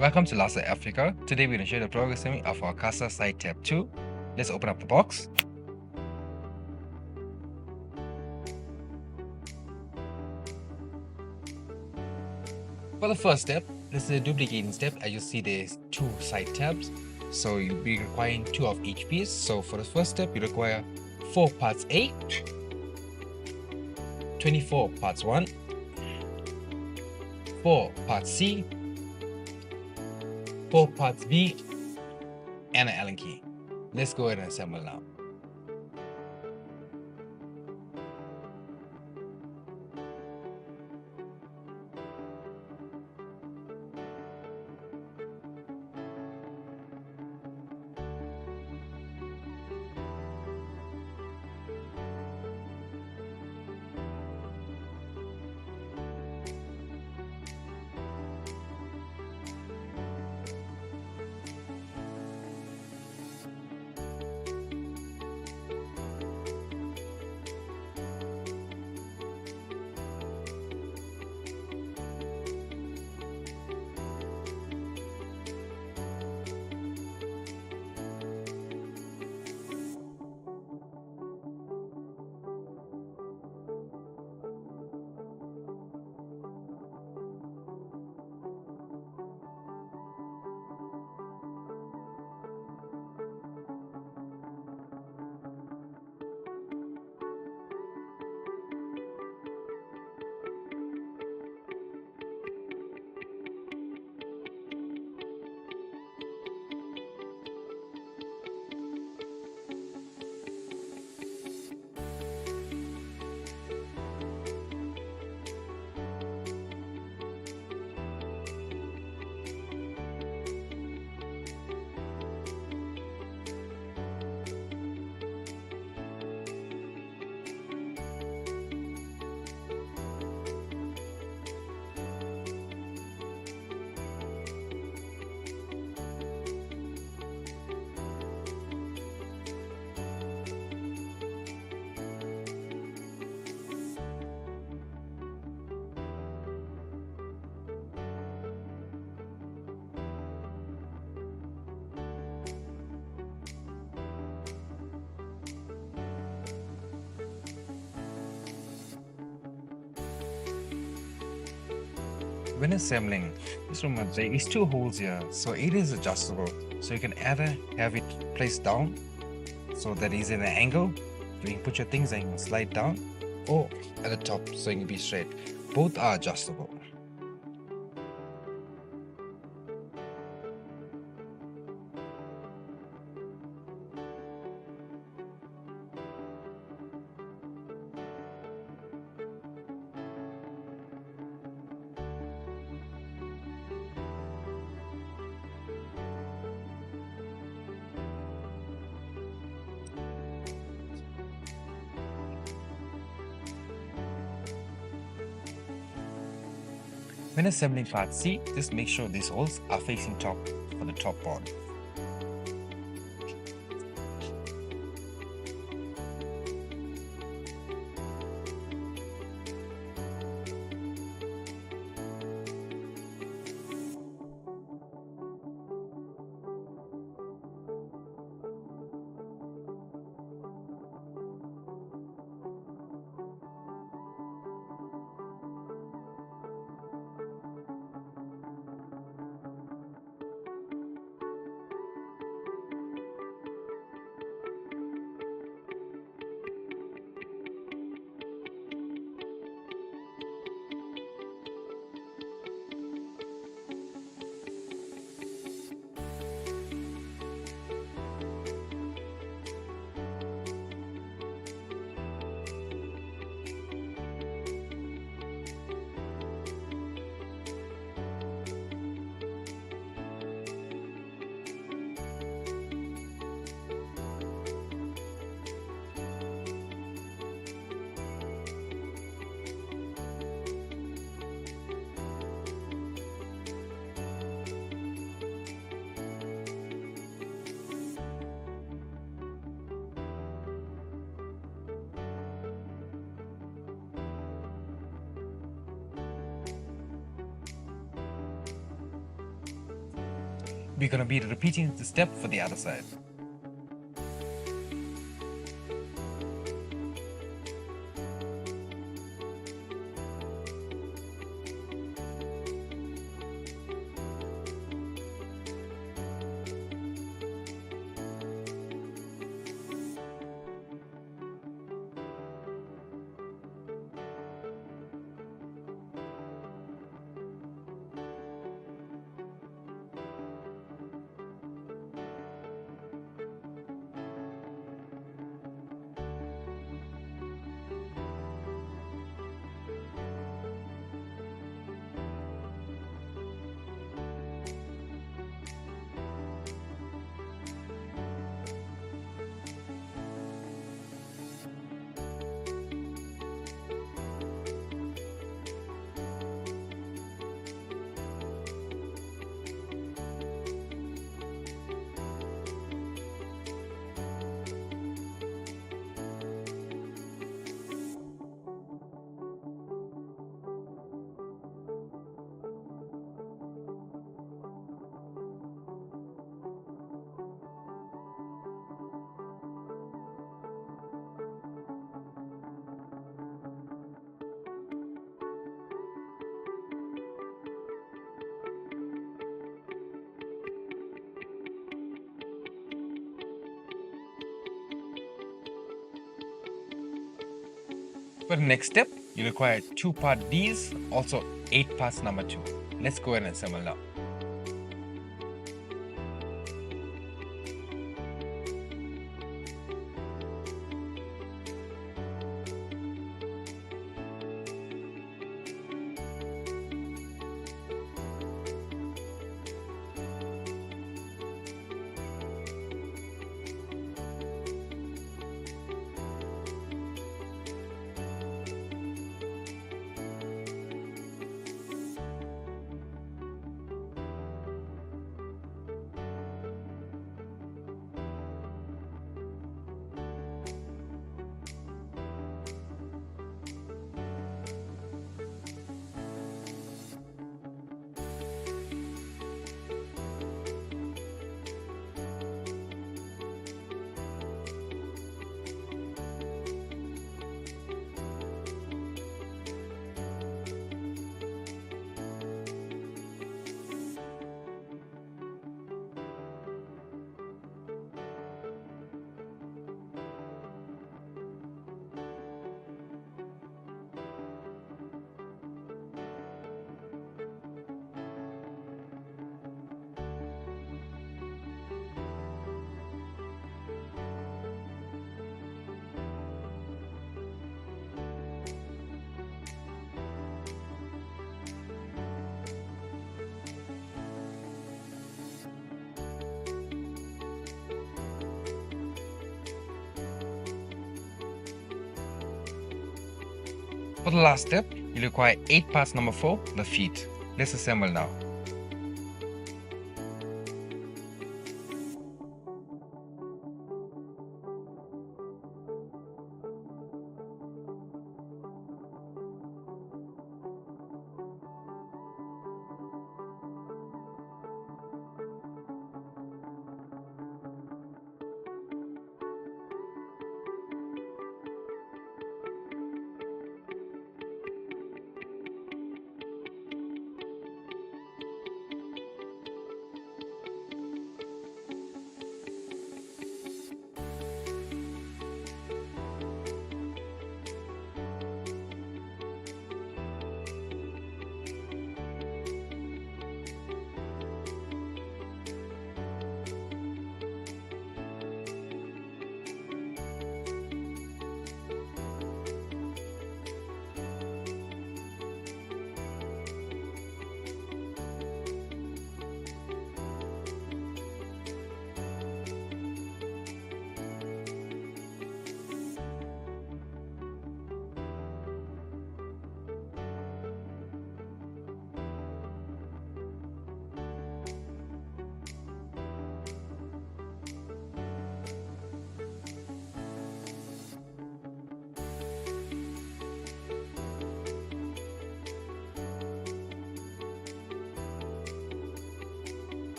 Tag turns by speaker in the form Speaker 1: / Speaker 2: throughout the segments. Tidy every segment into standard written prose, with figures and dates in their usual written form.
Speaker 1: Welcome to Lasa.Africa. Today we're going to show you the programming of our CASA-SIDETAB-TWO. Let's open up the box. For the first step, this is a duplicating step. As you see, there's two side tabs, so you'll be requiring two of each piece. So for the first step, you require 4 parts A, 24 parts 1, 4 parts C, 4 parts B, and an Allen key. Let's go ahead and assemble now. When assembling, just remember there is two holes here, so it is adjustable. So you can either have it placed down so that is in an angle, you can put your things and you can slide down, or at the top so you can be straight. Both are adjustable. When assembling part C, just make sure these holes are facing top for the top board. we're going to be repeating the step for the other side. For the next step, you require 2-part Ds, also 8 parts number 2. Let's go ahead and assemble now. For the last step, you require 8 parts number 4, the feet. Let's assemble now.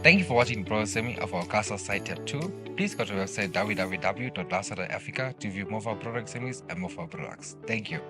Speaker 1: Thank you for watching the pro semi of our CASA-SIDETAB-TWO. Please go to our website www.lasa.africa to view more of our product semis and more of our products. Thank you.